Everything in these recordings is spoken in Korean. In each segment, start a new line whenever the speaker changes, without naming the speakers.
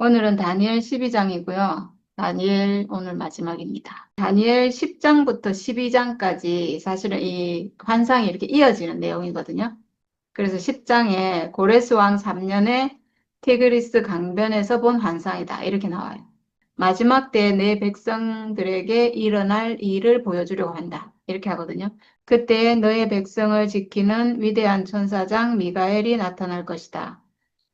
오늘은 다니엘 12장이고요. 다니엘 오늘 마지막입니다. 다니엘 10장부터 12장까지 사실은 이 환상이 이렇게 이어지는 내용이거든요. 그래서 10장에 고레스 왕 3년에 티그리스 강변에서 본 환상이다. 이렇게 나와요. 마지막 때에 내 백성들에게 일어날 일을 보여주려고 한다. 이렇게 하거든요. 그때 너의 백성을 지키는 위대한 천사장 미가엘이 나타날 것이다.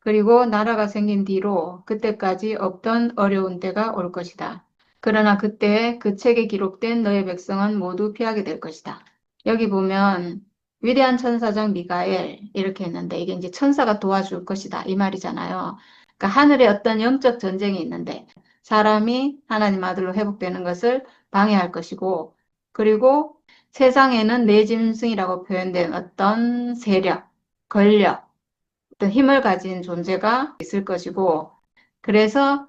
그리고 나라가 생긴 뒤로 그때까지 없던 어려운 때가 올 것이다. 그러나 그때 그 책에 기록된 너의 백성은 모두 피하게 될 것이다. 여기 보면 위대한 천사장 미가엘 이렇게 했는데 이게 이제 천사가 도와줄 것이다 이 말이잖아요. 그러니까 하늘에 어떤 영적 전쟁이 있는데 사람이 하나님 아들로 회복되는 것을 방해할 것이고 그리고 세상에는 내 짐승이라고 표현된 어떤 세력, 권력 어떤 힘을 가진 존재가 있을 것이고, 그래서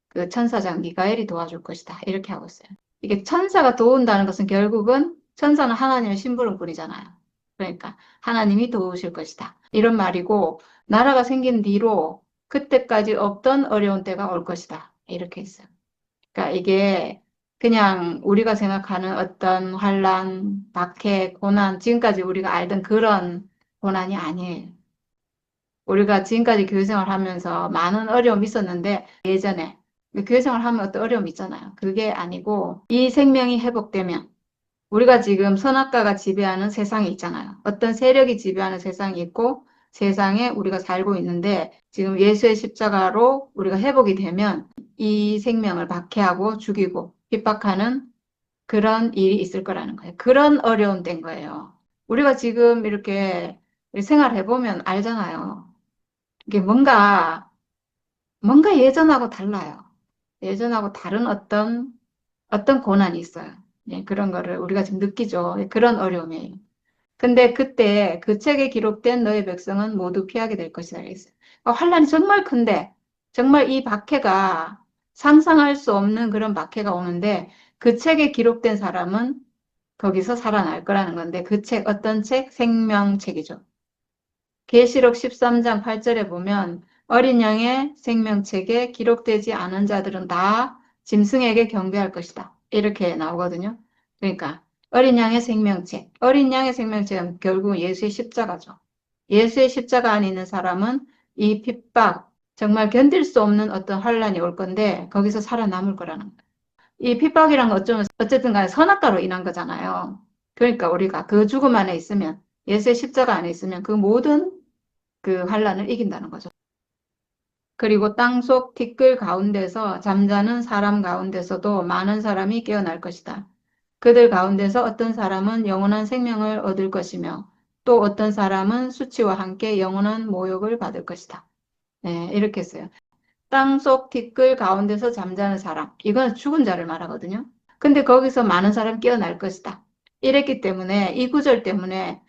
그 천사장 미가엘이 도와줄 것이다. 이렇게 하고 있어요. 이게 천사가 도운다는 것은 결국은 천사는 하나님의 심부름꾼이잖아요. 그러니까 하나님이 도우실 것이다. 이런 말이고, 나라가 생긴 뒤로 그때까지 없던 어려운 때가 올 것이다. 이렇게 있어요. 그러니까 이게 그냥 우리가 생각하는 어떤 환란, 박해, 고난, 지금까지 우리가 알던 그런 고난이 아니에요. 우리가 지금까지 교회생활 하면서 많은 어려움이 있었는데 예전에 교회생활 하면 어떤 어려움이 있잖아요. 그게 아니고 이 생명이 회복되면 우리가 지금 선악과가 지배하는 세상이 있잖아요. 어떤 세력이 지배하는 세상이 있고 세상에 우리가 살고 있는데 지금 예수의 십자가로 우리가 회복이 되면 이 생명을 박해하고 죽이고 핍박하는 그런 일이 있을 거라는 거예요. 그런 어려움 된 거예요. 우리가 지금 이렇게 생활해 보면 알잖아요. 이게 뭔가 예전하고 달라요. 예전하고 다른 어떤 고난이 있어요. 예, 그런 거를 우리가 지금 느끼죠. 예, 그런 어려움이에요. 근데 그때 그 책에 기록된 너의 백성은 모두 피하게 될 것이다. 그랬어요. 환란이 정말 큰데, 정말 이 박해가 상상할 수 없는 그런 박해가 오는데, 그 책에 기록된 사람은 거기서 살아날 거라는 건데, 그 책, 어떤 책? 생명책이죠. 계시록 13장 8절에 보면 어린 양의 생명책에 기록되지 않은 자들은 다 짐승에게 경배할 것이다. 이렇게 나오거든요. 그러니까 어린 양의 생명책. 어린 양의 생명책은 결국 예수의 십자가죠. 예수의 십자가 안에 있는 사람은 이 핍박, 정말 견딜 수 없는 어떤 환란이 올 건데 거기서 살아남을 거라는 거예요. 이 핍박이란 건 어쩌면 어쨌든 간에 선악과로 인한 거잖아요. 그러니까 우리가 그 죽음 안에 있으면 예수의 십자가 안에 있으면 그 모든 그 환란을 이긴다는 거죠. 그리고 땅속 티끌 가운데서 잠자는 사람 가운데서도 많은 사람이 깨어날 것이다. 그들 가운데서 어떤 사람은 영원한 생명을 얻을 것이며 또 어떤 사람은 수치와 함께 영원한 모욕을 받을 것이다. 네, 이렇게 했어요. 땅속 티끌 가운데서 잠자는 사람. 이건 죽은 자를 말하거든요. 근데 거기서 많은 사람이 깨어날 것이다. 이랬기 때문에 이 구절 때문에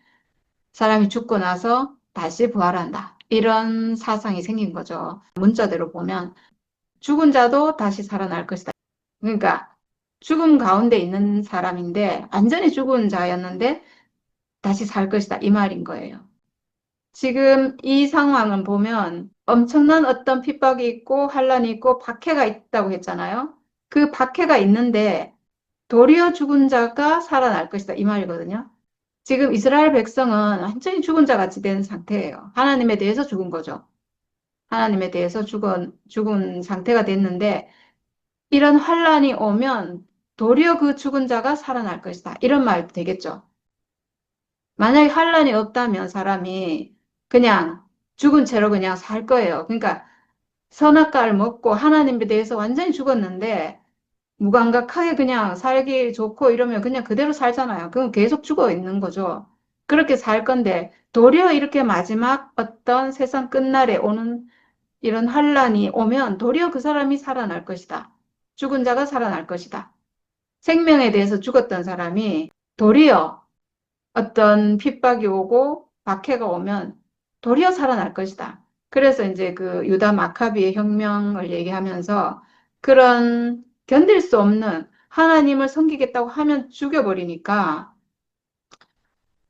사람이 죽고 나서 다시 부활한다. 이런 사상이 생긴 거죠. 문자대로 보면 죽은 자도 다시 살아날 것이다. 그러니까 죽음 가운데 있는 사람인데 완전히 죽은 자였는데 다시 살 것이다. 이 말인 거예요. 지금 이 상황을 보면 엄청난 어떤 핍박이 있고 환란이 있고 박해가 있다고 했잖아요. 그 박해가 있는데 도리어 죽은 자가 살아날 것이다. 이 말이거든요. 지금 이스라엘 백성은 완전히 죽은 자 같이 된 상태예요. 하나님에 대해서 죽은 거죠. 하나님에 대해서 죽은 상태가 됐는데 이런 환란이 오면 도리어 그 죽은 자가 살아날 것이다. 이런 말 되겠죠. 만약에 환란이 없다면 사람이 그냥 죽은 채로 그냥 살 거예요. 그러니까 선악과를 먹고 하나님에 대해서 완전히 죽었는데 무감각하게 그냥 살기 좋고 이러면 그냥 그대로 살잖아요. 그럼 계속 죽어 있는 거죠. 그렇게 살 건데 도리어 이렇게 마지막 어떤 세상 끝날에 오는 이런 환란이 오면 도리어 그 사람이 살아날 것이다. 죽은 자가 살아날 것이다. 생명에 대해서 죽었던 사람이 도리어 어떤 핍박이 오고 박해가 오면 도리어 살아날 것이다. 그래서 이제 그 유다 마카비의 혁명을 얘기하면서 그런 견딜 수 없는 하나님을 섬기겠다고 하면 죽여버리니까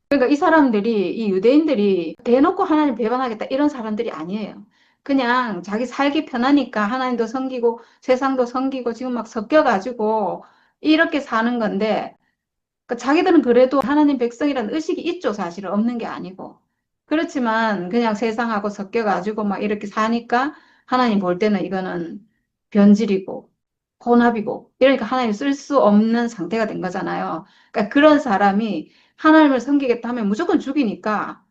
그러니까 이 사람들이 이 유대인들이 대놓고 하나님 배반하겠다 이런 사람들이 아니에요. 그냥 자기 살기 편하니까 하나님도 섬기고 세상도 섬기고 지금 막 섞여가지고 이렇게 사는 건데 자기들은 그래도 하나님 백성이라는 의식이 있죠. 사실은 없는 게 아니고. 그렇지만 그냥 세상하고 섞여가지고 막 이렇게 사니까 하나님 볼 때는 이거는 변질이고 혼합이고 이러니까 하나님 쓸 수 없는 상태가 된 거잖아요. 그러니까 그런 사람이 하나님을 섬기겠다 하면 무조건 죽이니까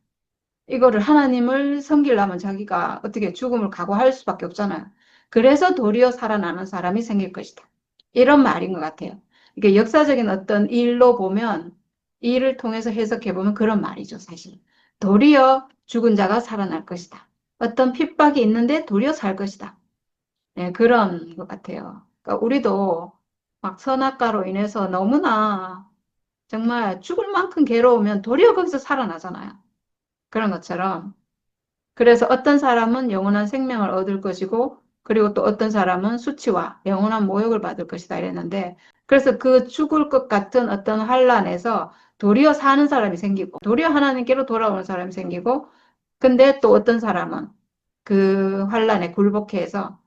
이거를 하나님을 섬기려면 자기가 어떻게 죽음을 각오할 수밖에 없잖아요. 그래서 도리어 살아나는 사람이 생길 것이다. 이런 말인 것 같아요. 이게 역사적인 어떤 일로 보면 이 일을 통해서 해석해 보면 그런 말이죠, 사실. 도리어 죽은 자가 살아날 것이다. 어떤 핍박이 있는데 도리어 살 것이다. 네, 그런 것 같아요. 그러니까 우리도 막 선악과로 인해서 너무나 정말 죽을 만큼 괴로우면 도리어 거기서 살아나잖아요. 그런 것처럼. 그래서 어떤 사람은 영원한 생명을 얻을 것이고, 그리고 또 어떤 사람은 수치와 영원한 모욕을 받을 것이다 이랬는데, 그래서 그 죽을 것 같은 어떤 환란에서 도리어 사는 사람이 생기고, 도리어 하나님께로 돌아오는 사람이 생기고, 근데 또 어떤 사람은 그 환란에 굴복해서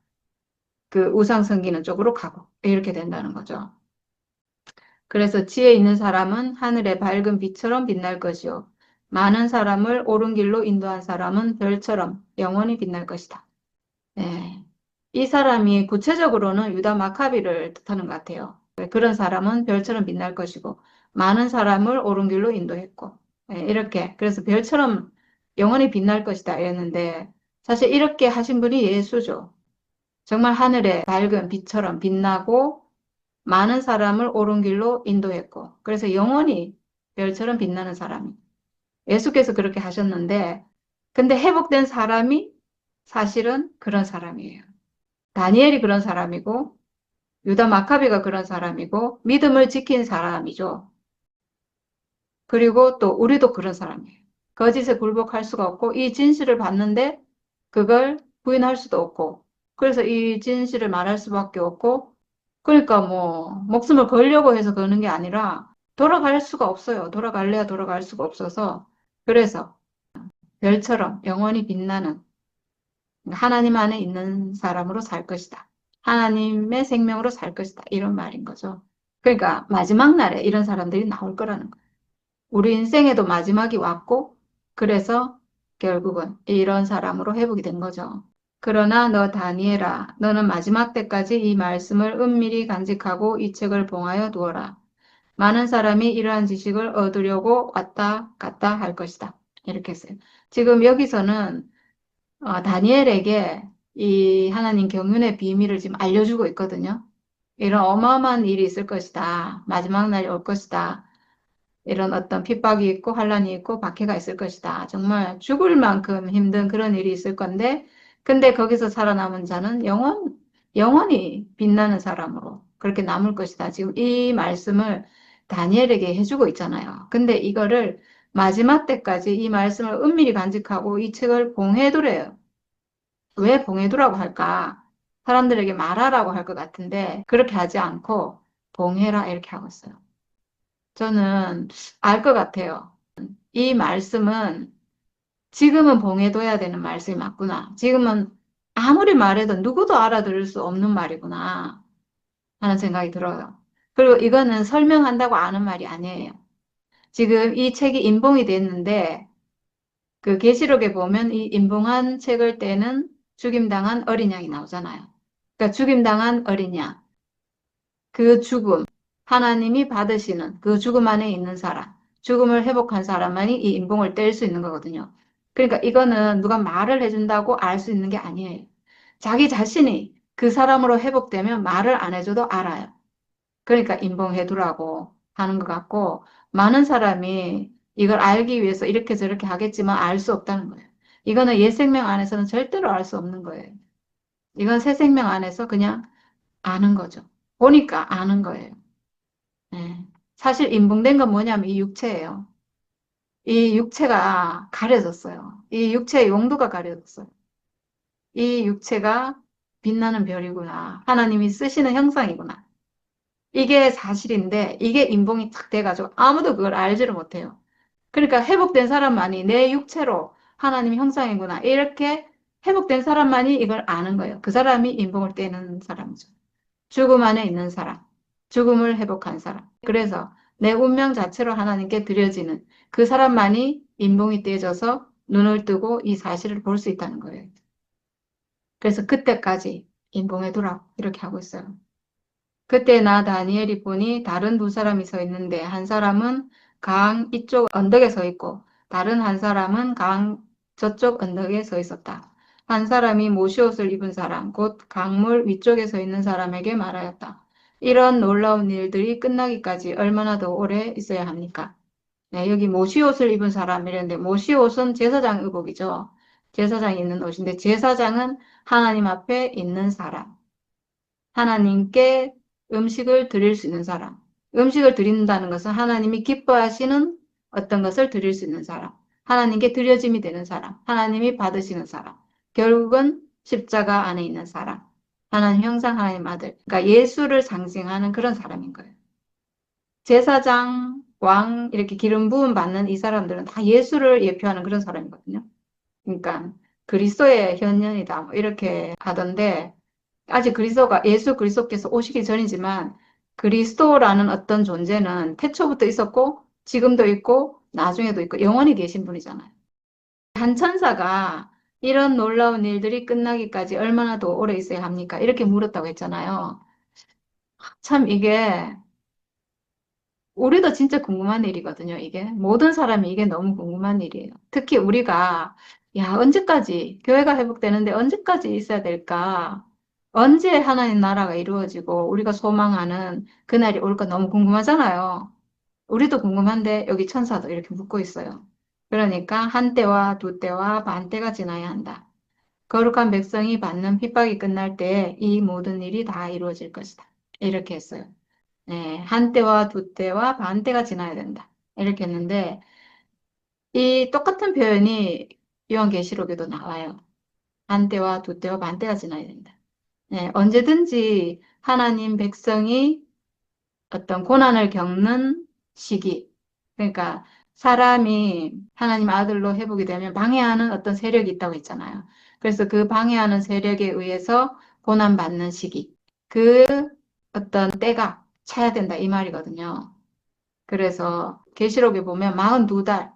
그 우상 섬기는 쪽으로 가고, 이렇게 된다는 거죠. 그래서 지혜 있는 사람은 하늘의 밝은 빛처럼 빛날 것이요. 많은 사람을 옳은 길로 인도한 사람은 별처럼 영원히 빛날 것이다. 네. 이 사람이 구체적으로는 유다 마카비를 뜻하는 것 같아요. 네, 그런 사람은 별처럼 빛날 것이고, 많은 사람을 옳은 길로 인도했고, 네, 이렇게. 그래서 별처럼 영원히 빛날 것이다. 이랬는데, 사실 이렇게 하신 분이 예수죠. 정말 하늘의 밝은 빛처럼 빛나고, 많은 사람을 옳은 길로 인도했고, 그래서 영원히 별처럼 빛나는 사람이. 예수께서 그렇게 하셨는데, 근데 회복된 사람이 사실은 그런 사람이에요. 다니엘이 그런 사람이고, 유다 마카비가 그런 사람이고, 믿음을 지킨 사람이죠. 그리고 또 우리도 그런 사람이에요. 거짓에 굴복할 수가 없고, 이 진실을 봤는데, 그걸 부인할 수도 없고, 그래서 이 진실을 말할 수밖에 없고, 그러니까 뭐, 목숨을 걸려고 해서 그러는 게 아니라, 돌아갈 수가 없어요. 돌아갈래야 돌아갈 수가 없어서. 그래서 별처럼 영원히 빛나는 하나님 안에 있는 사람으로 살 것이다. 하나님의 생명으로 살 것이다. 이런 말인 거죠. 그러니까 마지막 날에 이런 사람들이 나올 거라는 거예요. 우리 인생에도 마지막이 왔고, 그래서 결국은 이런 사람으로 회복이 된 거죠. 그러나 너 다니엘아, 너는 마지막 때까지 이 말씀을 은밀히 간직하고 이 책을 봉하여 두어라. 많은 사람이 이러한 지식을 얻으려고 왔다 갔다 할 것이다. 이렇게 했어요. 지금 여기서는 다니엘에게 이 하나님 경륜의 비밀을 지금 알려주고 있거든요. 이런 어마어마한 일이 있을 것이다. 마지막 날이 올 것이다. 이런 어떤 핍박이 있고 환란이 있고 박해가 있을 것이다. 정말 죽을 만큼 힘든 그런 일이 있을 건데, 근데 거기서 살아남은 자는 영원히 빛나는 사람으로 그렇게 남을 것이다. 지금 이 말씀을 다니엘에게 해주고 있잖아요. 근데 이거를 마지막 때까지 이 말씀을 은밀히 간직하고 이 책을 봉해두래요. 왜 봉해두라고 할까? 사람들에게 말하라고 할 것 같은데 그렇게 하지 않고 봉해라 이렇게 하고 있어요. 저는 알 것 같아요. 이 말씀은 지금은 봉해둬야 되는 말씀이 맞구나. 지금은 아무리 말해도 누구도 알아들을 수 없는 말이구나 하는 생각이 들어요. 그리고 이거는 설명한다고 아는 말이 아니에요. 지금 이 책이 인봉이 됐는데 그 계시록에 보면 이 인봉한 책을 떼는 죽임당한 어린 양이 나오잖아요. 그러니까 죽임당한 어린 양. 그 죽음, 하나님이 받으시는 그 죽음 안에 있는 사람, 죽음을 회복한 사람만이 이 인봉을 뗄 수 있는 거거든요. 그러니까 이거는 누가 말을 해준다고 알 수 있는 게 아니에요. 자기 자신이 그 사람으로 회복되면 말을 안 해줘도 알아요. 그러니까 인봉해두라고 하는 것 같고, 많은 사람이 이걸 알기 위해서 이렇게 저렇게 하겠지만 알 수 없다는 거예요. 이거는 옛 생명 안에서는 절대로 알 수 없는 거예요. 이건 새 생명 안에서 그냥 아는 거죠. 보니까 아는 거예요. 예. 사실 인봉된 건 뭐냐면 이 육체예요. 이 육체가 가려졌어요. 이 육체의 용도가 가려졌어요. 이 육체가 빛나는 별이구나. 하나님이 쓰시는 형상이구나. 이게 사실인데 이게 인봉이 탁 돼가지고 아무도 그걸 알지를 못해요. 그러니까 회복된 사람만이 내 육체로 하나님 형상이구나. 이렇게 회복된 사람만이 이걸 아는 거예요. 그 사람이 인봉을 떼는 사람이죠. 죽음 안에 있는 사람, 죽음을 회복한 사람. 그래서 내 운명 자체로 하나님께 드려지는 그 사람만이 인봉이 떼져서 눈을 뜨고 이 사실을 볼 수 있다는 거예요. 그래서 그때까지 인봉해 두라 이렇게 하고 있어요. 그때 나 다니엘이 보니 다른 두 사람이 서 있는데 한 사람은 강 이쪽 언덕에 서 있고 다른 한 사람은 강 저쪽 언덕에 서 있었다. 한 사람이 모시옷을 입은 사람, 곧 강물 위쪽에 서 있는 사람에게 말하였다. 이런 놀라운 일들이 끝나기까지 얼마나 더 오래 있어야 합니까? 네, 여기 모시옷을 입은 사람이랬는데 모시옷은 제사장 의복이죠. 제사장이 있는 옷인데 제사장은 하나님 앞에 있는 사람. 하나님께 음식을 드릴 수 있는 사람. 음식을 드린다는 것은 하나님이 기뻐하시는 어떤 것을 드릴 수 있는 사람. 하나님께 드려짐이 되는 사람. 하나님이 받으시는 사람. 결국은 십자가 안에 있는 사람. 하나님 형상 하나님 아들. 그러니까 예수를 상징하는 그런 사람인 거예요. 제사장, 왕 이렇게 기름 부음 받는 이 사람들은 다 예수를 예표하는 그런 사람이거든요. 그러니까 그리스도의 현년이다 뭐 이렇게 하던데 아직 그리스도가 예수 그리스도께서 오시기 전이지만 그리스도라는 어떤 존재는 태초부터 있었고 지금도 있고 나중에도 있고 영원히 계신 분이잖아요. 한 천사가 이런 놀라운 일들이 끝나기까지 얼마나 더 오래 있어야 합니까? 이렇게 물었다고 했잖아요. 참 이게 우리도 진짜 궁금한 일이거든요, 이게. 모든 사람이 이게 너무 궁금한 일이에요. 특히 우리가, 야, 언제까지, 교회가 회복되는데 언제까지 있어야 될까? 언제 하나님 나라가 이루어지고 우리가 소망하는 그날이 올까 너무 궁금하잖아요. 우리도 궁금한데 여기 천사도 이렇게 묻고 있어요. 그러니까 한 때와 두 때와 반 때가 지나야 한다. 거룩한 백성이 받는 핍박이 끝날 때 이 모든 일이 다 이루어질 것이다. 이렇게 했어요. 네, 한 때와 두 때와 반 때가 지나야 된다. 이렇게 했는데, 이 똑같은 표현이 요한계시록에도 나와요. 한 때와 두 때와 반 때가 지나야 된다. 네, 언제든지 하나님 백성이 어떤 고난을 겪는 시기. 그러니까 사람이 하나님 아들로 회복이 되면 방해하는 어떤 세력이 있다고 했잖아요. 그래서 그 방해하는 세력에 의해서 고난받는 시기. 그 어떤 때가 차야 된다 이 말이거든요. 그래서 계시록에 보면 42달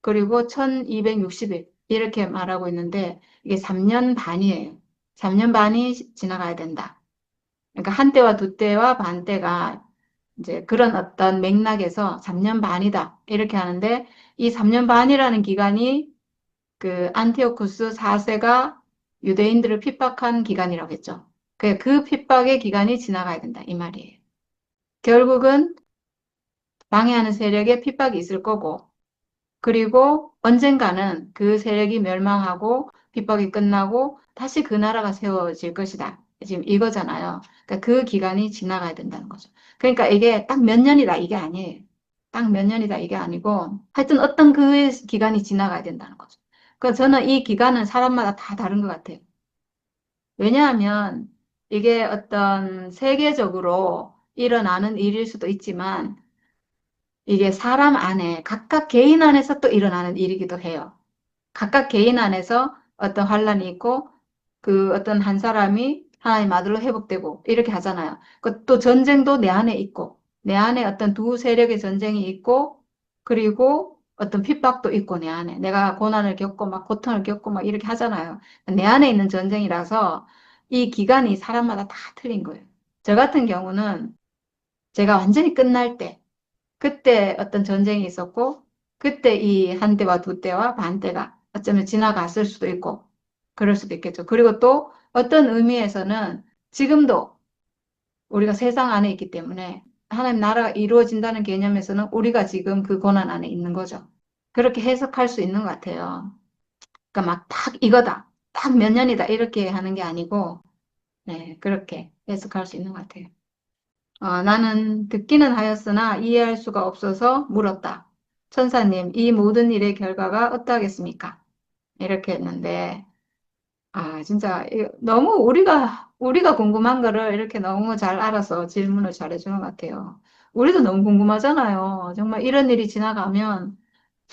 그리고 1260일 이렇게 말하고 있는데 이게 3년 반이에요. 3년 반이 지나가야 된다. 그러니까 한 때와 두 때와 반 때가 이제 그런 어떤 맥락에서 3년 반이다. 이렇게 하는데 이 3년 반이라는 기간이 그 안티오쿠스 4세가 유대인들을 핍박한 기간이라고 했죠. 그 핍박의 기간이 지나가야 된다. 이 말이에요. 결국은 방해하는 세력에 핍박이 있을 거고 그리고 언젠가는 그 세력이 멸망하고 핍박이 끝나고 다시 그 나라가 세워질 것이다. 지금 이거잖아요. 그러니까 그 기간이 지나가야 된다는 거죠. 그러니까 이게 딱 몇 년이다 이게 아니에요. 딱 몇 년이다 이게 아니고 하여튼 어떤 그 기간이 지나가야 된다는 거죠. 그래서 저는 이 기간은 사람마다 다 다른 것 같아요. 왜냐하면 이게 어떤 세계적으로 일어나는 일일 수도 있지만 이게 사람 안에 각각 개인 안에서 또 일어나는 일이기도 해요. 각각 개인 안에서 어떤 환란이 있고 그 어떤 한 사람이 하나님 아들로 회복되고 이렇게 하잖아요. 또 전쟁도 내 안에 있고 내 안에 어떤 두 세력의 전쟁이 있고 그리고 어떤 핍박도 있고 내 안에 내가 고난을 겪고 막 고통을 겪고 막 이렇게 하잖아요. 내 안에 있는 전쟁이라서 이 기간이 사람마다 다 틀린 거예요. 저 같은 경우는 제가 완전히 끝날 때 그때 어떤 전쟁이 있었고, 그때 이 한 대와 두 대와 반 대가 어쩌면 지나갔을 수도 있고, 그럴 수도 있겠죠. 그리고 또 어떤 의미에서는 지금도 우리가 세상 안에 있기 때문에 하나님 나라가 이루어진다는 개념에서는 우리가 지금 그 고난 안에 있는 거죠. 그렇게 해석할 수 있는 것 같아요. 그러니까 막 딱 이거다, 딱 몇 년이다 이렇게 하는 게 아니고, 네, 그렇게 해석할 수 있는 것 같아요. 나는 듣기는 하였으나 이해할 수가 없어서 물었다. 천사님, 이 모든 일의 결과가 어떠하겠습니까? 이렇게 했는데, 진짜 너무 우리가 궁금한 거를 이렇게 너무 잘 알아서 질문을 잘 해주는 것 같아요. 우리도 너무 궁금하잖아요. 정말 이런 일이 지나가면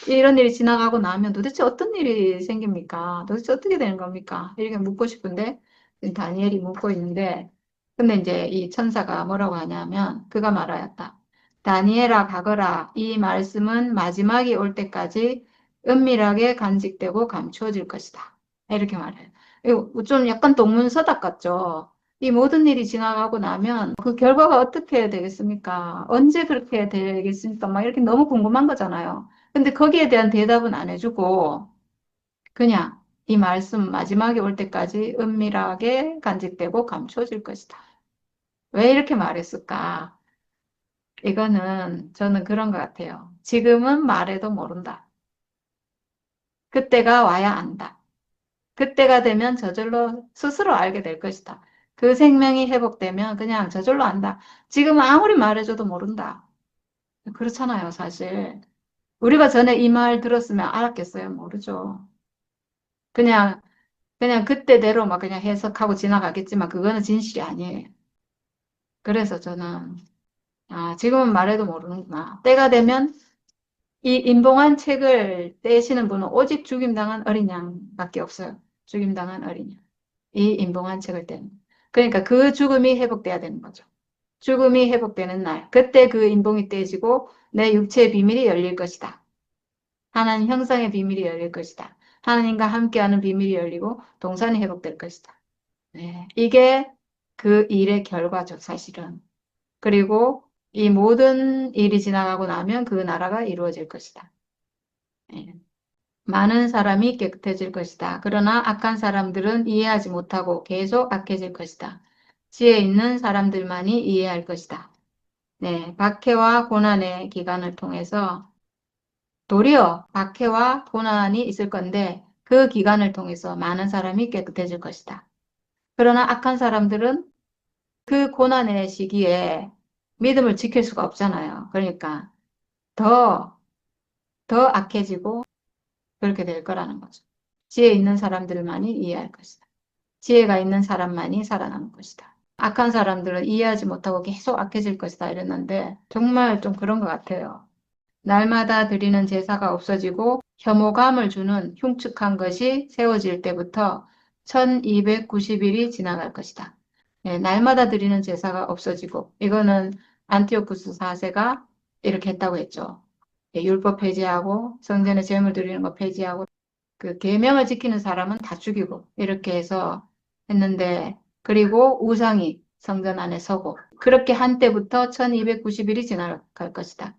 이런 일이 지나가고 나면 도대체 어떤 일이 생깁니까? 도대체 어떻게 되는 겁니까? 이렇게 묻고 싶은데, 지금 다니엘이 묻고 있는데, 근데 이제 이 천사가 뭐라고 하냐면, 그가 말하였다. 다니엘아, 가거라. 이 말씀은 마지막이 올 때까지 은밀하게 간직되고 감추어질 것이다. 이렇게 말해요. 이거 좀 약간 동문서답 같죠? 이 모든 일이 지나가고 나면 그 결과가 어떻게 되겠습니까? 언제 그렇게 되겠습니까? 막 이렇게 너무 궁금한 거잖아요. 근데 거기에 대한 대답은 안 해주고 그냥 이 말씀 마지막에 올 때까지 은밀하게 간직되고 감춰질 것이다. 왜 이렇게 말했을까? 이거는 저는 그런 것 같아요. 지금은 말해도 모른다. 그때가 와야 안다. 그때가 되면 저절로 스스로 알게 될 것이다. 그 생명이 회복되면 그냥 저절로 안다. 지금 아무리 말해줘도 모른다. 그렇잖아요, 사실. 우리가 전에 이 말 들었으면 알았겠어요? 모르죠. 그냥 그냥 그때대로 막 그냥 해석하고 지나가겠지만 그거는 진실이 아니에요. 그래서 저는 지금은 말해도 모르는구나. 때가 되면 이 인봉한 책을 떼시는 분은 오직 죽임당한 어린 양밖에 없어요. 죽임당한 어린 양. 이 인봉한 책을 떼는. 그러니까 그 죽음이 회복돼야 되는 거죠. 죽음이 회복되는 날. 그때 그 인봉이 떼지고 내 육체의 비밀이 열릴 것이다. 하나님 형상의 비밀이 열릴 것이다. 하나님과 함께하는 비밀이 열리고 동산이 회복될 것이다. 네, 이게 그 일의 결과죠, 사실은. 그리고 이 모든 일이 지나가고 나면 그 나라가 이루어질 것이다. 네. 많은 사람이 깨끗해질 것이다. 그러나 악한 사람들은 이해하지 못하고 계속 악해질 것이다. 지혜 있는 사람들만이 이해할 것이다. 네, 박해와 고난의 기간을 통해서 도리어 박해와 고난이 있을 건데 그 기간을 통해서 많은 사람이 깨끗해질 것이다. 그러나 악한 사람들은 그 고난의 시기에 믿음을 지킬 수가 없잖아요. 그러니까 더, 더 악해지고 그렇게 될 거라는 거죠. 지혜 있는 사람들만이 이해할 것이다. 지혜가 있는 사람만이 살아남을 것이다. 악한 사람들은 이해하지 못하고 계속 악해질 것이다 이랬는데 정말 좀 그런 것 같아요. 날마다 드리는 제사가 없어지고 혐오감을 주는 흉측한 것이 세워질 때부터 1290일이 지나갈 것이다. 네, 날마다 드리는 제사가 없어지고 이거는 안티오쿠스 4세가 이렇게 했다고 했죠. 예, 율법 폐지하고 성전에 제물 드리는 거 폐지하고 그 계명을 지키는 사람은 다 죽이고 이렇게 해서 했는데 그리고 우상이 성전 안에 서고 그렇게 한 때부터 1290일이 지나갈 것이다.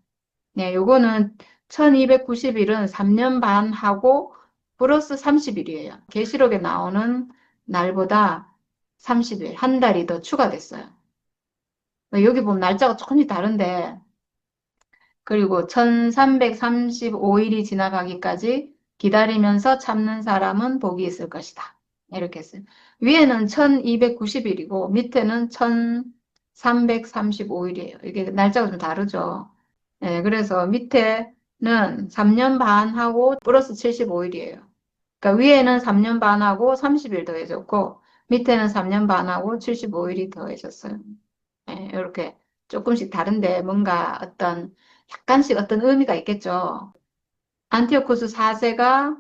네, 요거는 1290일은 3년 반 하고 플러스 30일이에요. 계시록에 나오는 날보다 30일, 한 달이 더 추가됐어요. 여기 보면 날짜가 조금씩 다른데, 그리고 1335일이 지나가기까지 기다리면서 참는 사람은 복이 있을 것이다. 이렇게 했어요. 위에는 1290일이고 밑에는 1335일이에요. 이게 날짜가 좀 다르죠. 네, 그래서 밑에는 3년 반하고 플러스 75일이에요. 그러니까 위에는 3년 반하고 30일 더해졌고 밑에는 3년 반하고 75일이 더해졌어요. 네, 이렇게 조금씩 다른데 뭔가 어떤 약간씩 어떤 의미가 있겠죠. 안티오코스 4세가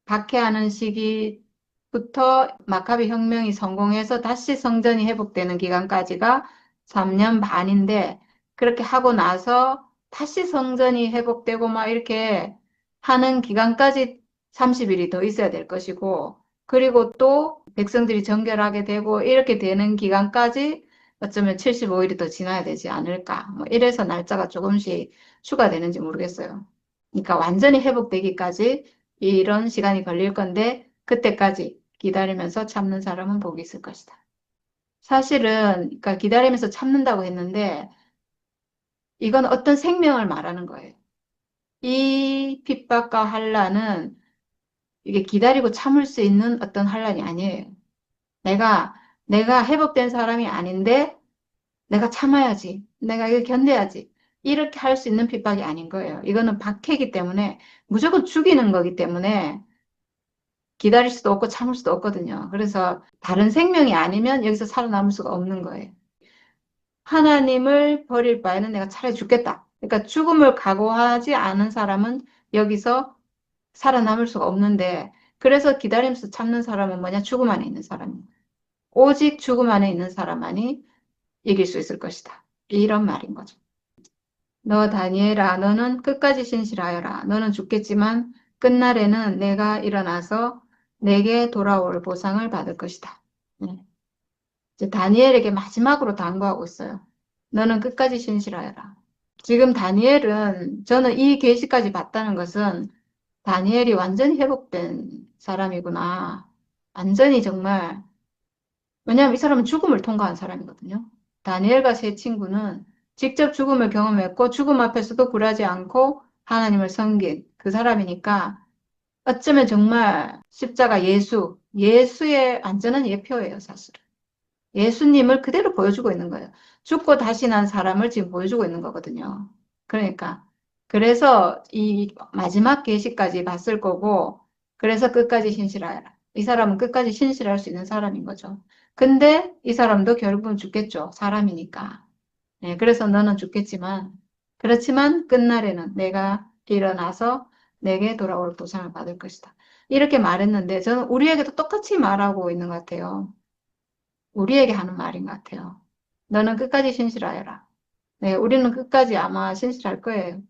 박해하는 시기부터 마카비 혁명이 성공해서 다시 성전이 회복되는 기간까지가 3년 반인데 그렇게 하고 나서 다시 성전이 회복되고 막 이렇게 하는 기간까지 30일이 더 있어야 될 것이고 그리고 또 백성들이 정결하게 되고 이렇게 되는 기간까지 어쩌면 75일이 더 지나야 되지 않을까. 뭐 이래서 날짜가 조금씩 추가되는지 모르겠어요. 그러니까 완전히 회복되기까지 이런 시간이 걸릴 건데 그때까지 기다리면서 참는 사람은 복이 있을 것이다. 사실은 그러니까 기다리면서 참는다고 했는데 이건 어떤 생명을 말하는 거예요. 이 핍박과 환난은 이게 기다리고 참을 수 있는 어떤 환난이 아니에요. 내가 내가 회복된 사람이 아닌데 내가 참아야지. 내가 이걸 견뎌야지. 이렇게 할 수 있는 핍박이 아닌 거예요. 이거는 박해이기 때문에 무조건 죽이는 거기 때문에 기다릴 수도 없고 참을 수도 없거든요. 그래서 다른 생명이 아니면 여기서 살아남을 수가 없는 거예요. 하나님을 버릴 바에는 내가 차라리 죽겠다. 그러니까 죽음을 각오하지 않은 사람은 여기서 살아남을 수가 없는데, 그래서 기다리면서 참는 사람은 뭐냐? 죽음 안에 있는 사람이에요. 오직 죽음 안에 있는 사람만이 이길 수 있을 것이다. 이런 말인 거죠. 너 다니엘아, 너는 끝까지 신실하여라. 너는 죽겠지만 끝날에는 내가 일어나서 내게 돌아올 보상을 받을 것이다. 네. 이제 다니엘에게 마지막으로 당부하고 있어요. 너는 끝까지 신실하여라. 지금 다니엘은 저는 이 계시까지 봤다는 것은 다니엘이 완전히 회복된 사람이구나. 완전히 정말 왜냐하면 이 사람은 죽음을 통과한 사람이거든요. 다니엘과 세 친구는 직접 죽음을 경험했고 죽음 앞에서도 굴하지 않고 하나님을 섬긴 그 사람이니까 어쩌면 정말 십자가 예수의 완전한 예표예요, 사실은. 예수님을 그대로 보여주고 있는 거예요. 죽고 다시 난 사람을 지금 보여주고 있는 거거든요. 그러니까 그래서 이 마지막 계시까지 봤을 거고 그래서 끝까지 신실하여라. 이 사람은 끝까지 신실할 수 있는 사람인 거죠. 근데 이 사람도 결국은 죽겠죠. 사람이니까. 네, 그래서 너는 죽겠지만 그렇지만 끝날에는 내가 일어나서 내게 돌아올 보상을 받을 것이다. 이렇게 말했는데 저는 우리에게도 똑같이 말하고 있는 것 같아요. 우리에게 하는 말인 것 같아요. 너는 끝까지 신실하여라. 네, 우리는 끝까지 아마 신실할 거예요.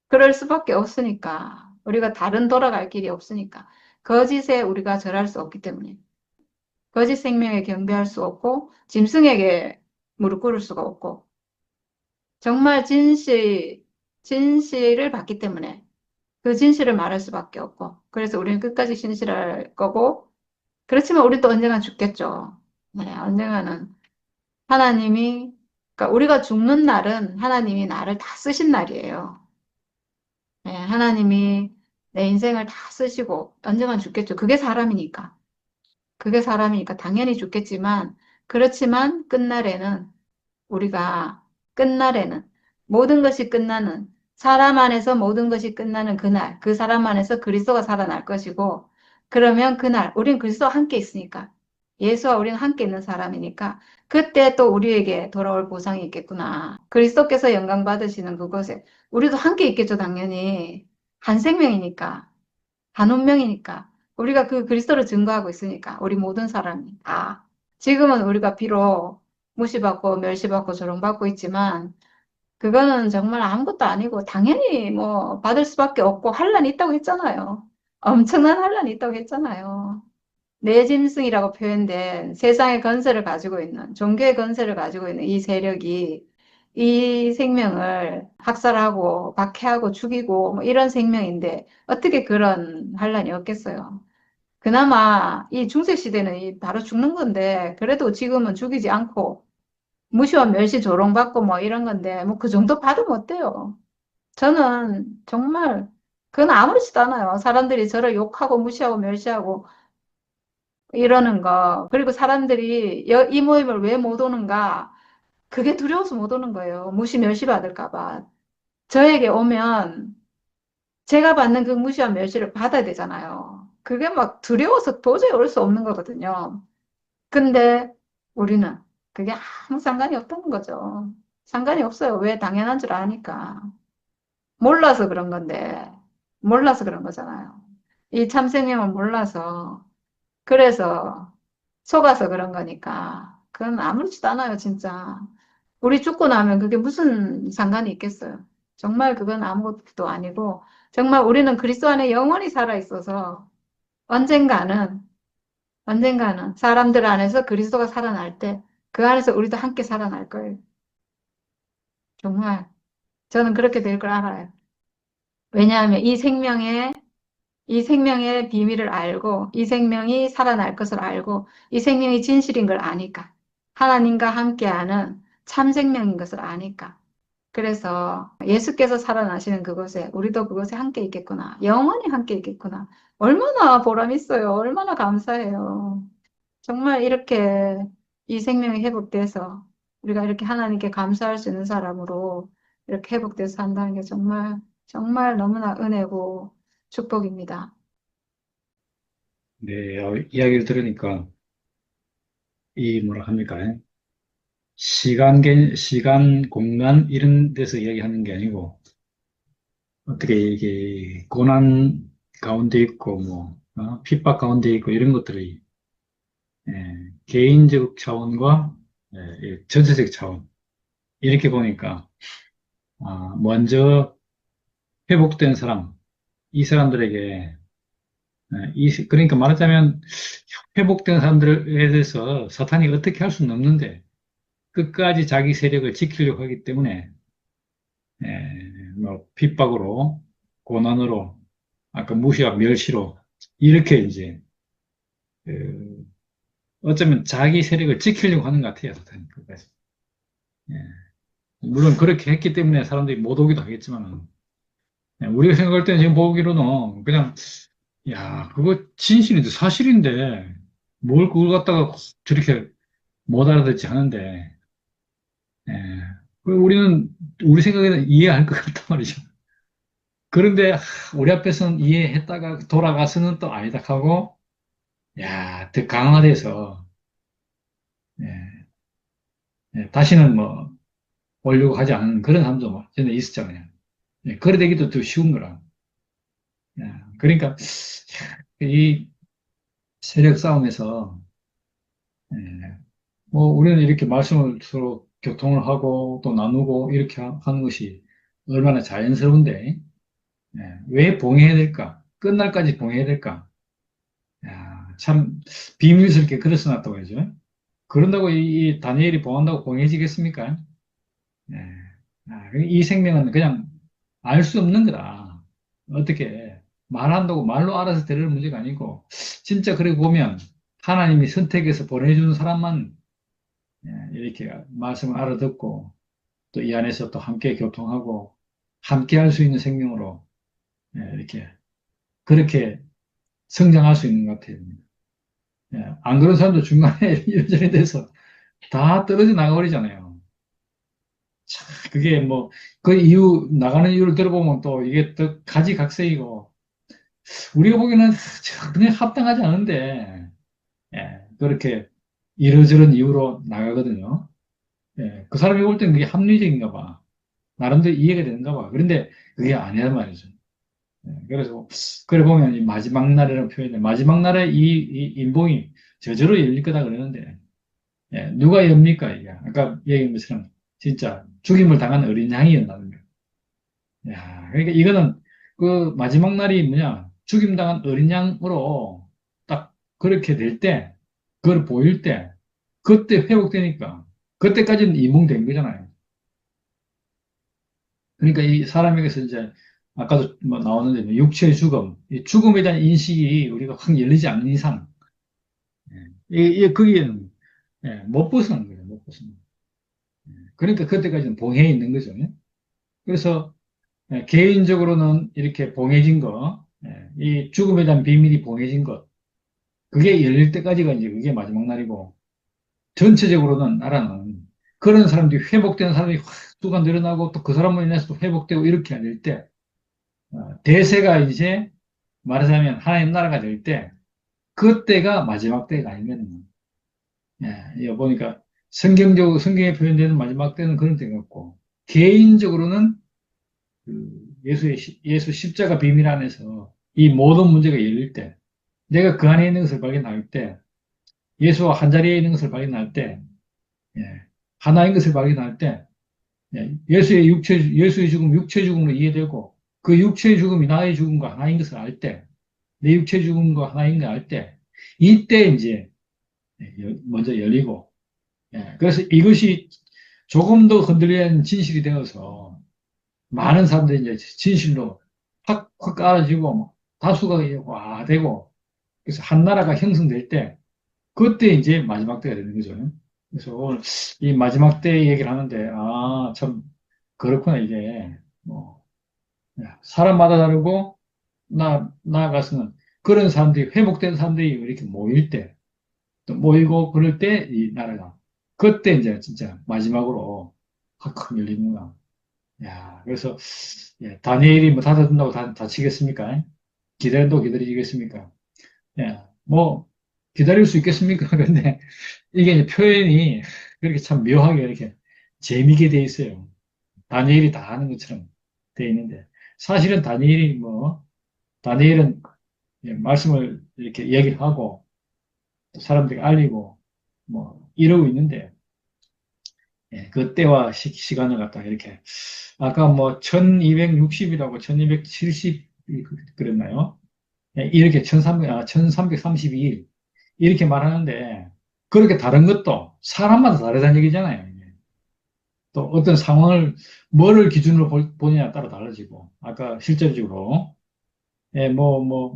그럴 수밖에 없으니까. 우리가 다른 돌아갈 길이 없으니까. 거짓에 우리가 절할 수 없기 때문에. 거짓 생명에 경배할 수 없고, 짐승에게 무릎 꿇을 수가 없고, 정말 진실을 받기 때문에 그 진실을 말할 수밖에 없고, 그래서 우리는 끝까지 신실할 거고, 그렇지만 우리 또 언젠간 죽겠죠. 네, 언젠가는 그러니까 우리가 죽는 날은 하나님이 나를 다 쓰신 날이에요. 네, 하나님이 내 인생을 다 쓰시고 언젠간 죽겠죠. 그게 사람이니까. 그게 사람이니까 당연히 죽겠지만, 그렇지만 우리가 끝날에는 모든 것이 끝나는 사람 안에서 모든 것이 끝나는 그날, 그 사람 안에서 그리스도가 살아날 것이고, 그러면 그날 우린 그리스도와 함께 있으니까 예수와 우리는 함께 있는 사람이니까 그때 또 우리에게 돌아올 보상이 있겠구나. 그리스도께서 영광 받으시는 그곳에 우리도 함께 있겠죠, 당연히. 한 생명이니까, 한 운명이니까. 우리가 그 그리스도를 증거하고 있으니까 우리 모든 사람이 다. 지금은 우리가 비록 무시받고 멸시받고 조롱받고 있지만 그거는 정말 아무것도 아니고 당연히 뭐 받을 수밖에 없고 환란이 있다고 했잖아요. 엄청난 환란이 있다고 했잖아요. 내 짐승이라고 표현된 세상의 건세를 가지고 있는 종교의 건세를 가지고 있는 이 세력이 이 생명을 학살하고 박해하고 죽이고 뭐 이런 생명인데 어떻게 그런 환란이 없겠어요. 그나마 이 중세 시대는 바로 죽는 건데 그래도 지금은 죽이지 않고 무시와 멸시 조롱받고 뭐 이런 건데 뭐 그 정도 받으면 어때요? 저는 정말 그건 아무렇지도 않아요. 사람들이 저를 욕하고 무시하고 멸시하고 이러는 거. 그리고 사람들이 이 모임을 왜 못 오는가? 그게 두려워서 못 오는 거예요. 무시 멸시 받을까 봐. 저에게 오면 제가 받는 그 무시와 멸시를 받아야 되잖아요. 그게 막 두려워서 도저히 올 수 없는 거거든요. 근데 우리는 그게 아무 상관이 없다는 거죠. 상관이 없어요. 왜 당연한 줄 아니까. 몰라서 그런 건데, 몰라서 그런 거잖아요. 이 참생명을 몰라서, 그래서 속아서 그런 거니까. 그건 아무렇지도 않아요, 진짜. 우리 죽고 나면 그게 무슨 상관이 있겠어요. 정말 그건 아무것도 아니고, 정말 우리는 그리스도 안에 영원히 살아 있어서 언젠가는 사람들 안에서 그리스도가 살아날 때 그 안에서 우리도 함께 살아날 거예요. 정말 저는 그렇게 될 걸 알아요. 왜냐하면 이 생명의 비밀을 알고 이 생명이 살아날 것을 알고 이 생명이 진실인 걸 아니까 하나님과 함께하는 참 생명인 것을 아니까 그래서 예수께서 살아나시는 그곳에 우리도 그곳에 함께 있겠구나. 영원히 함께 있겠구나. 얼마나 보람 있어요. 얼마나 감사해요. 정말 이렇게 이 생명이 회복돼서 우리가 이렇게 하나님께 감사할 수 있는 사람으로 이렇게 회복돼서 산다는 게 정말 정말 너무나 은혜고 축복입니다.
네, 이야기를 들으니까 이 뭐라 합니까? 시간, 공간 이런 데서 이야기하는 게 아니고 어떻게 이게 고난 가운데 있고 뭐 핍박 가운데 있고 이런 것들이 개인적 차원과 이 전체적 차원 이렇게 보니까 먼저 회복된 사람 이 사람들에게 그러니까 말하자면 회복된 사람들에 대해서 사탄이 어떻게 할 수는 없는데 끝까지 자기 세력을 지키려고 하기 때문에 뭐 핍박으로 고난으로 아까 무시와 멸시로 이렇게 이제 그 어쩌면 자기 세력을 지키려고 하는 것 같아요, 사탄이 끝까지. 예. 물론 그렇게 했기 때문에 사람들이 못 오기도 하겠지만 우리가 생각할 때는 지금 보기로는 그냥 야 그거 진실인데 사실인데 뭘 그걸 갖다가 저렇게 못 알아듣지 하는데 예. 우리는 우리 생각에는 이해할 것 같단 말이죠. 그런데 우리 앞에서는 이해했다가 돌아가서는 또 아니다 하고 야, 더 강화돼서 예, 다시는 뭐 오려고 하지 않는 그런 사람도 뭐 전에 있었잖아요. 그래 되기도 더 쉬운 거라. 예, 그러니까 이 세력 싸움에서 예, 뭐 우리는 이렇게 말씀을 서로 교통을 하고 또 나누고 이렇게 하는 것이 얼마나 자연스러운데 왜 봉해야 될까? 끝날까지 봉해야 될까? 야, 참 비밀스럽게 그래서 놨다고 하죠. 그런다고 이 다니엘이 봉한다고 봉해지겠습니까? 예. 이 생명은 그냥 알 수 없는 거다. 어떻게 말한다고 말로 알아서 되는 문제가 아니고 진짜 그래 보면 하나님이 선택해서 보내주는 사람만 이렇게 말씀을 알아듣고 또 이 안에서 또 함께 교통하고 함께 할 수 있는 생명으로 이렇게 그렇게 성장할 수 있는 것 같아요. 안 그런 사람도 중간에 이런저런 돼서 다 떨어져 나가버리잖아요. 참, 그게 뭐, 그 이유, 나가는 이유를 들어보면 또 이게 또 가지각색이고, 우리가 보기에는 전혀 합당하지 않은데, 그렇게 이러저런 이유로 나가거든요. 그 사람이 볼 때는 그게 합리적인가 봐. 나름대로 이해가 되는가 봐. 그런데 그게 아니란 말이죠. 그래서, 그래 보면 이 마지막 날이라는 표현에, 마지막 날에 이 인봉이 저절로 열릴 거다 그러는데, 누가 엽니까, 이게? 아까 얘기한 것처럼, 진짜 죽임을 당한 어린 양이었다는 거예요. 야, 그러니까 이거는 그 마지막 날이 뭐냐, 죽임당한 어린 양으로 딱 그렇게 될 때, 그걸 보일 때, 그때 회복되니까, 그때까지는 이몽된 거잖아요. 그러니까 이 사람에게서 이제, 아까도 뭐 나오는데, 뭐 육체의 죽음, 이 죽음에 대한 인식이 우리가 확 열리지 않는 이상, 거기에는, 못 벗어나는 거예요, 못 벗어나는. 그러니까 그때까지는 봉해에 있는 거죠. 그래서 개인적으로는 이렇게 봉해진 거, 이 죽음에 대한 비밀이 봉해진 것, 그게 열릴 때까지가 이제 그게 마지막 날이고, 전체적으로는 나라는 그런 사람들이 회복되는 사람이 확 수가 늘어나고 또 그 사람으로 인해서 또 회복되고 이렇게 될 때, 대세가 이제 말하자면 하나님 나라가 될 때, 그때가 마지막 때가 아니면, 이거 보니까 성경에 표현되는 마지막 때는 그런 때 같고, 개인적으로는 예수 십자가 비밀 안에서 이 모든 문제가 열릴 때, 내가 그 안에 있는 것을 발견할 때, 예수와 한 자리에 있는 것을 발견할 때, 예, 하나인 것을 발견할 때, 예수의 죽음, 육체의 죽음으로 이해되고, 그 육체의 죽음이 나의 죽음과 하나인 것을 알 때, 내 육체의 죽음과 하나인 걸 알 때, 이때 이제 먼저 열리고, 그래서 이것이 조금 더 흔들리는 진실이 되어서 많은 사람들이 이제 진실로 확 깔아지고 뭐 다수가 와 되고 그래서 한 나라가 형성될 때 그때 이제 마지막 때가 되는 거죠. 그래서 오늘 이 마지막 때 얘기를 하는데 참 그렇구나 이게 뭐 사람마다 다르고 나아가서는 그런 사람들이 회복된 사람들이 이렇게 모일 때 또 모이고 그럴 때 이 나라가 그때 이제 진짜 마지막으로 확 열리는구나. 야, 그래서 다니엘이 뭐 닫아준다고 닫히겠습니까? 기다린다고 기다리겠습니까? 뭐 기다릴 수 있겠습니까? 근데 이게 이제 표현이 그렇게 참 묘하게 이렇게 재미있게 돼 있어요. 다니엘이 다 하는 것처럼 돼 있는데 사실은 다니엘은 예, 말씀을 이렇게 얘기를 하고, 또 사람들에게 알리고, 이러고 있는데, 예, 그때와 시간을 갖다가 이렇게, 아까 1260이라고 1270 그랬나요? 예, 이렇게 1332일, 이렇게 말하는데, 그렇게 다른 것도 사람마다 다르다는 얘기잖아요. 이게. 또 어떤 상황을, 뭐를 기준으로 보느냐에 따라 달라지고, 아까 실질적으로, 예,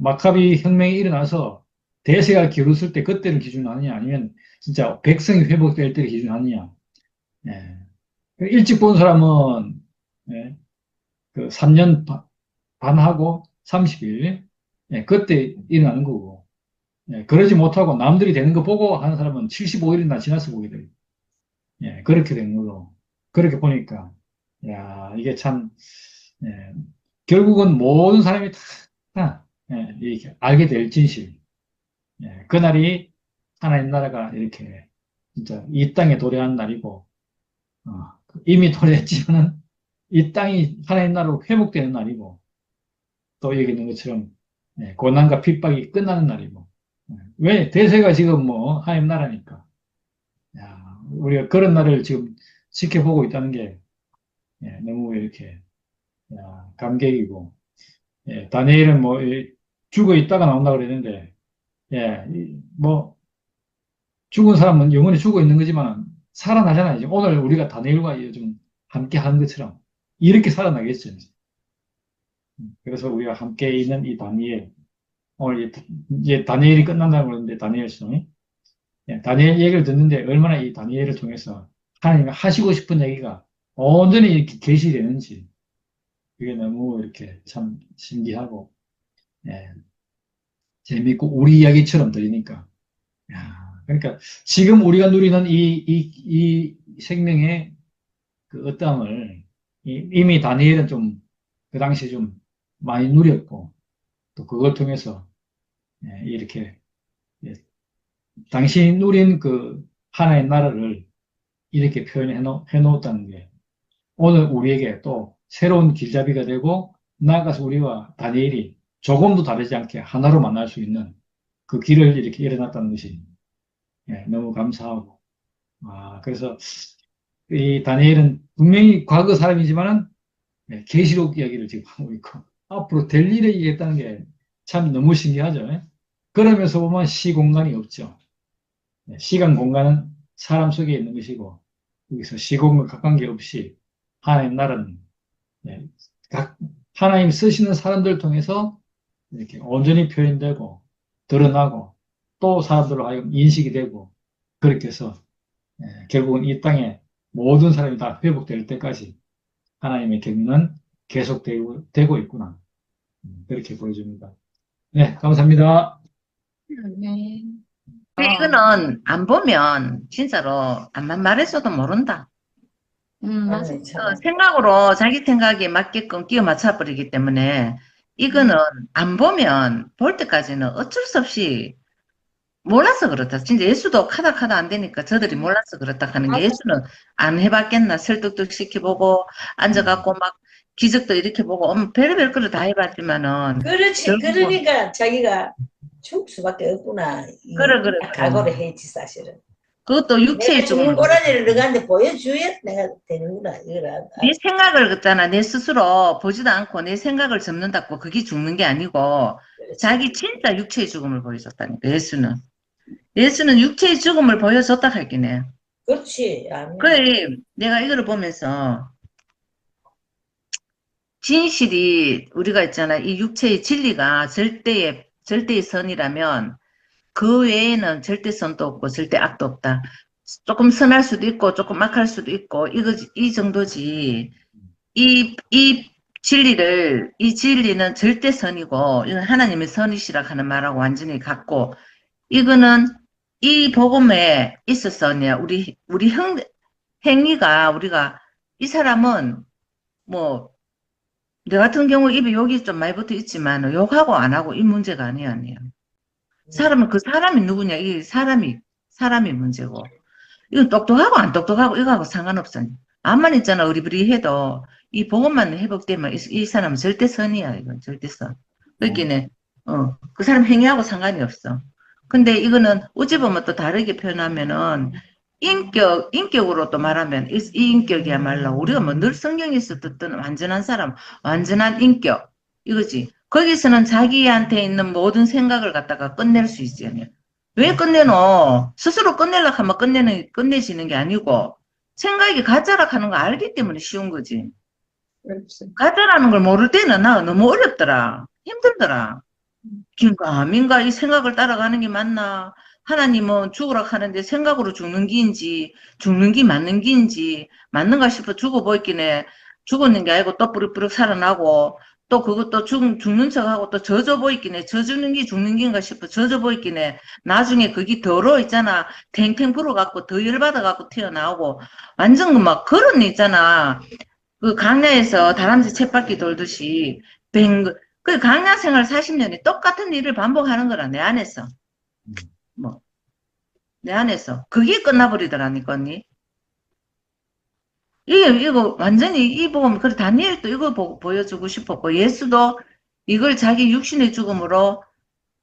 마카비 혁명이 일어나서 대세가 기울었을 때 그때를 기준으로 하느냐, 아니면 진짜 백성이 회복될 때를 기준으로 하느냐. 예. 일찍 본 사람은, 예, 그 3년 반하고 30일, 예, 그때 일어나는 거고, 예, 그러지 못하고 남들이 되는 거 보고 하는 사람은 75일이나 지나서 보게 돼요. 예, 그렇게 되는 거로. 그렇게 보니까, 야, 이게 참, 예, 결국은 모든 사람이 다, 예, 이렇게 알게 될 진실. 예, 그날이 하나님 나라가 이렇게 진짜 이 땅에 도래한 날이고, 이미 도래했지만은 이 땅이 하나님 나라로 회복되는 날이고, 또 여기 있는 것처럼 예, 고난과 핍박이 끝나는 날이고. 예, 왜? 대세가 지금 하나님 나라니까. 야, 우리가 그런 날을 지금 지켜보고 있다는 게 예, 너무 이렇게 감격이고. 예, 다니엘은 죽어 있다가 나온다 그랬는데, 예, 죽은 사람은 영원히 죽어 있는 거지만 살아나잖아요. 이제 오늘 우리가 다니엘과 요즘 함께 하는 것처럼 이렇게 살아나겠죠. 그래서 우리가 함께 있는 이 다니엘, 오늘 이제 다니엘이 끝난다고 그러는데 다니엘성이 예, 다니엘 얘기를 듣는데 얼마나 이 다니엘을 통해서 하나님이 하시고 싶은 얘기가 온전히 이렇게 계시되는지 그게 너무 이렇게 참 신기하고 예, 재밌고 우리 이야기처럼 들리니까 그러니까 지금 우리가 누리는 이 생명의 그 어떠함을 이미 다니엘은 좀 그 당시에 좀 많이 누렸고 또 그걸 통해서 예, 이렇게 예, 당신이 누린 그 하나의 나라를 이렇게 해놓았다는 게 오늘 우리에게 또 새로운 길잡이가 되고 나아가서 우리와 다니엘이 조금도 다르지 않게 하나로 만날 수 있는 그 길을 이렇게 열어놨다는 것이 예, 너무 감사하고 그래서 이 다니엘은 분명히 과거 사람이지만은 예, 계시록 이야기를 지금 하고 있고 앞으로 될 일을 얘기했다는 게 참 너무 신기하죠. 예? 그러면서 보면 시공간이 없죠. 예, 시간 공간은 사람 속에 있는 것이고 여기서 시공과 관계없이 하나님 나라는 예, 각 하나님 쓰시는 사람들을 통해서 이렇게 온전히 표현되고 드러나고 또 사람들로 하여금 인식이 되고 그렇게 해서 결국은 이 땅에 모든 사람이 다 회복될 때까지 하나님의 경륜은 계속되고 있구나. 그렇게 보여줍니다. 네, 감사합니다.
네.
근데 이거는 안 보면 진짜로 암만 말했어도 모른다.
맞아.
생각으로 자기 생각에 맞게끔 끼워 맞춰버리기 때문에 이거는 안 보면 볼 때까지는 어쩔 수 없이 몰라서 그렇다. 진짜 예수도 카다 안 되니까 저들이 몰라서 그렇다 하는 게 예수는 안 해봤겠나. 설득도 시켜보고 앉아갖고 막 기적도 이렇게 보고 별의별 거를 다 해봤지만은
그렇지.
결국은
그러니까 자기가 죽을 수밖에 없구나.
그래.
각오를 했지, 사실은.
그것도 육체의
내가 죽는
죽음을
꼬라지를 너한테 보여줘야 내가 되는구나. 이거라.
내 생각을 긋잖아. 내 스스로 보지도 않고 내 생각을 접는다고 그게 죽는 게 아니고
그렇지.
자기 진짜 육체의 죽음을 보여줬다니까. 예수는 육체의 죽음을 보여줬다 할긴 해.
그렇지. 아멘.
그래 내가 이거를 보면서 진실이 우리가 있잖아. 이 육체의 진리가 절대의 선이라면 그 외에는 절대 선도 없고 절대 악도 없다. 조금 선할 수도 있고 조금 악할 수도 있고 이 정도지. 이 진리는 절대 선이고 이건 하나님의 선이시라 하는 말하고 완전히 같고 이거는 이 복음에 있어서 우리 행위가 우리가 이 사람은 뭐 내 같은 경우 입에 욕이 좀 많이 붙어 있지만 욕하고 안 하고 이 문제가 아니에요. 사람은 그 사람이 누구냐 이 사람이 문제고 이건 똑똑하고 안 똑똑하고 이거하고 상관없어. 암만 있잖아, 어리버리해도, 이 복음만 회복되면 이 사람은 절대 선이야, 이건 절대 선. 그렇기는, 그 사람 행위하고 상관이 없어. 근데 이거는 어찌 보면 또 다르게 표현하면은, 인격으로 또 말하면, 이 인격이야말로 우리가 뭐 늘 성경에서 듣던 완전한 사람, 완전한 인격, 이거지. 거기서는 자기한테 있는 모든 생각을 갖다가 끝낼 수 있지. 왜 끝내노? 스스로 끝내려고 하면 끝내지는 게 아니고, 생각이 가짜라 하는 거 알기 때문에 쉬운 거지.
그렇지.
가짜라는 걸 모를 때는 나 너무 어렵더라. 힘들더라. 긴가 이 생각을 따라가는 게 맞나? 하나님은 죽으라 하는데 생각으로 죽는 기인지, 죽는 기 맞는 기인지, 맞는가 싶어 죽어보이긴 해. 죽었는 게 아니고 또 뿌리뿌리 살아나고, 또 그것도 죽는 척하고 또 젖어 보이긴 해. 젖는 기 죽는 기인가 싶어 젖어 보이긴 해. 나중에 그게 더러 있잖아. 탱탱 불어갖고 더 열받아갖고 튀어나오고, 완전 막 그런 애 있잖아. 그 강야에서 다람쥐 쳇바퀴 돌듯이, 그 강야 생활 40년이 똑같은 일을 반복하는 거라, 내 안에서. 뭐, 내 안에서. 그게 끝나버리더라니까, 언니. 이거, 완전히, 이 보면, 그래, 다니엘도 이거 보여주고 싶었고, 예수도 이걸 자기 육신의 죽음으로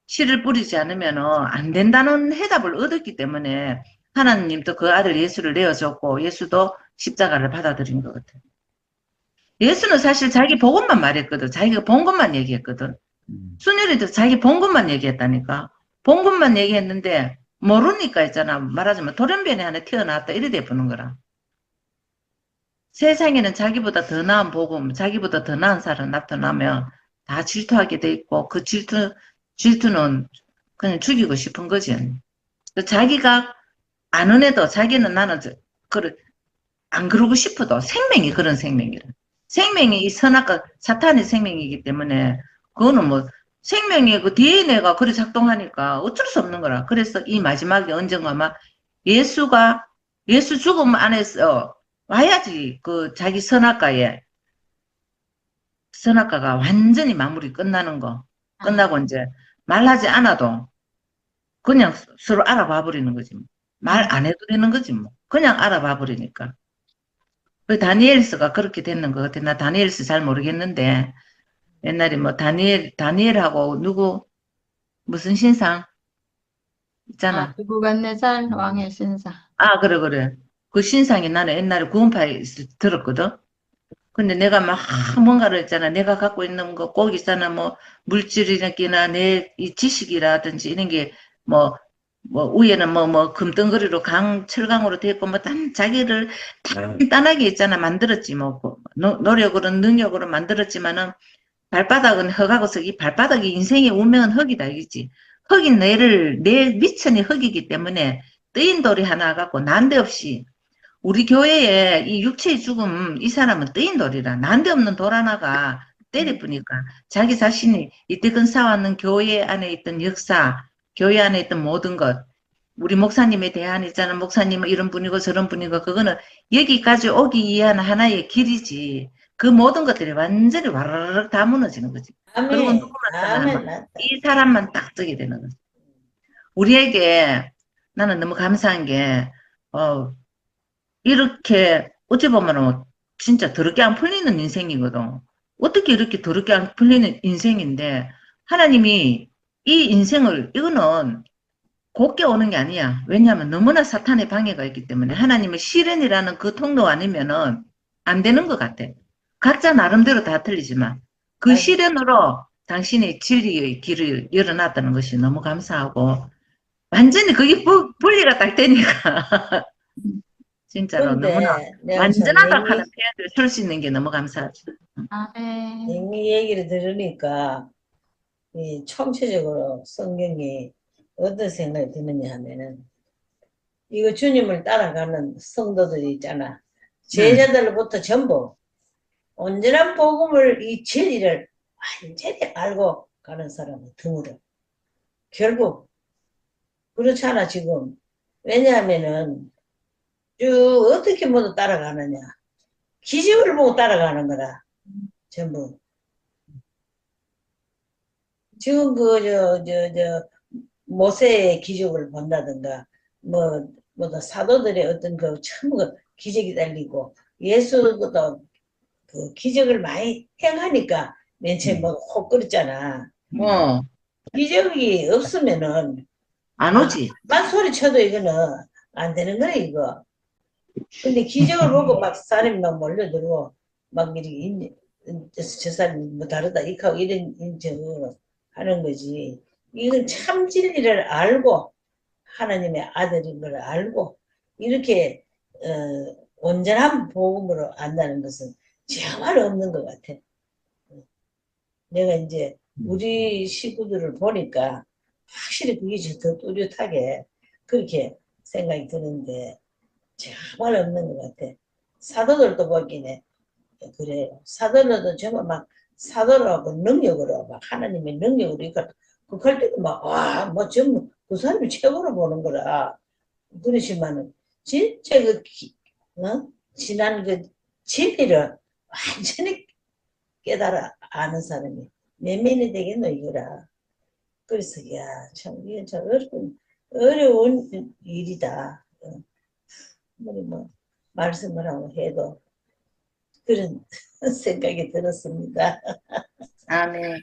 씨를 뿌리지 않으면은 안 된다는 해답을 얻었기 때문에 하나님도 그 아들 예수를 내어줬고, 예수도 십자가를 받아들인 것 같아요. 예수는 사실 자기 복음만 말했거든. 자기가 본 것만 얘기했거든. 순혈이도 자기 본 것만 얘기했다니까. 본 것만 얘기했는데 모르니까 있잖아. 말하자면 돌연변이 하나 튀어나왔다 이래 돼 보는 거라. 세상에는 자기보다 더 나은 복음, 자기보다 더 나은 사람 나타나면 다 질투하게 돼 있고 그 질투는 그냥 죽이고 싶은 거지. 자기가 아는 애도 자기는 나는 안 그러고 싶어도 생명이 그런 생명이라. 생명이 이 선악과 사탄의 생명이기 때문에 그거는 뭐 생명의 그 DNA가 그래 작동하니까 어쩔 수 없는 거라. 그래서 이 마지막에 언젠가 아마 예수 죽음 안에서 와야지 그 자기 선악과가 완전히 마무리 끝나는 거. 끝나고 이제 말하지 않아도 그냥 서로 알아봐 버리는 거지. 말 안 해도 되는 거지 뭐. 그냥 알아봐 버리니까. 그 다니엘서가 그렇게 됐는 것 같아. 나 다니엘서 잘 모르겠는데 옛날에 뭐 다니엘하고 무슨 신상 있잖아.
느부갓네살 왕의 신상.
아, 그래. 그 신상이 나는 옛날에 구원파에서 들었거든. 근데 내가 막 뭔가를 했잖아. 내가 갖고 있는 거 꼭 있잖아. 뭐 물질이나 내 이 지식이라든지 이런 게 위에는 금덩어리로 철강으로 되어 있고 자기를 단단하게 있잖아. 만들었지 뭐 노력으로 능력으로 만들었지만은 발바닥은 흙하고 이 발바닥이 인생의 운명은 흙이다 이거지. 흙인 내 미천이 흙이기 때문에 뜨인 돌이 하나 갖고 난데없이 우리 교회에 이 육체의 죽음 이 사람은 뜨인 돌이라 난데없는 돌 하나가 때려보니까 자기 자신이 이때껏 쌓아왔는 교회 안에 있던 역사, 교회 안에 있던 모든 것, 우리 목사님에 대한 있잖아. 목사님은 이런 분이고 저런 분이고 그거는 여기까지 오기 위한 하나의 길이지. 그 모든 것들이 완전히 와르르 다 무너지는 거지. 그리고
아멘,
누구만
아멘,
이 사람만 딱 뜨게 되는 거지. 우리에게 나는 너무 감사한 게 이렇게 어찌 보면 진짜 더럽게 안 풀리는 인생이거든. 어떻게 이렇게 더럽게 안 풀리는 인생인데 하나님이 이 인생을 이거는 곱게 오는 게 아니야. 왜냐하면 너무나 사탄의 방해가 있기 때문에 하나님의 시련이라는 그 통로 아니면은 안 되는 것 같아. 각자 나름대로 다 틀리지만 그
맞아.
시련으로 당신의 진리의 길을 열어놨다는 것이 너무 감사하고 완전히 그게 분리가 딱 되니까 진짜로 너무나
근데 내가 참
완전하다 하는
맹이,
표현을 쓸 수 있는 게 너무 감사하죠.
아멘.
맹이 얘기를 들으니까 이 총체적으로 성경이 어떤 생각이 드느냐 하면은 이거 주님을 따라가는 성도들이 있잖아. 제자들부터 전부 온전한 복음을 이 진리를 완전히 알고 가는 사람은 드물어. 결국 그렇잖아 지금. 왜냐하면은 쭉 어떻게 모두 따라가느냐. 기적을 보고 따라가는 거라. 전부. 지금 모세의 기적을 본다든가, 사도들의 어떤 전부 기적이 달리고, 예수도 그 기적을 많이 행하니까 맨 처음에 뭐혹 끓였잖아.
어,
기적이 없으면은
안 오지.
만 소리 쳐도 이거는 안 되는 거야 이거. 근데 기적을 보고 막 사람이 막 몰려들고 막 이렇게 저 사람이 뭐 다르다 이하고 이런 인정을 하는 거지. 이건 참 진리를 알고 하나님의 아들인 걸 알고 이렇게 온전한 복음으로 안다는 것은 정말 없는 것 같아. 내가 이제 우리 식구들을 보니까 확실히 그게 더 뚜렷하게 그렇게 생각이 드는데 정말 없는 것 같아. 사도들도 보기에 그래요. 사도들도 정말 막 사도라고 능력으로 막 하나님의 능력으로 이거 그할 때도 막 와 뭐 전부 그 사람이 최고로 보는 거라. 그러지만은 진짜 지난 그 진리를 완전히 깨달아 아는 사람이 몇 명이 되겠노 이거라. 그래서 야참 이게 참 어려운 일이다. 뭐 말씀을 하고 해도 그런 생각이 들었습니다.
아멘.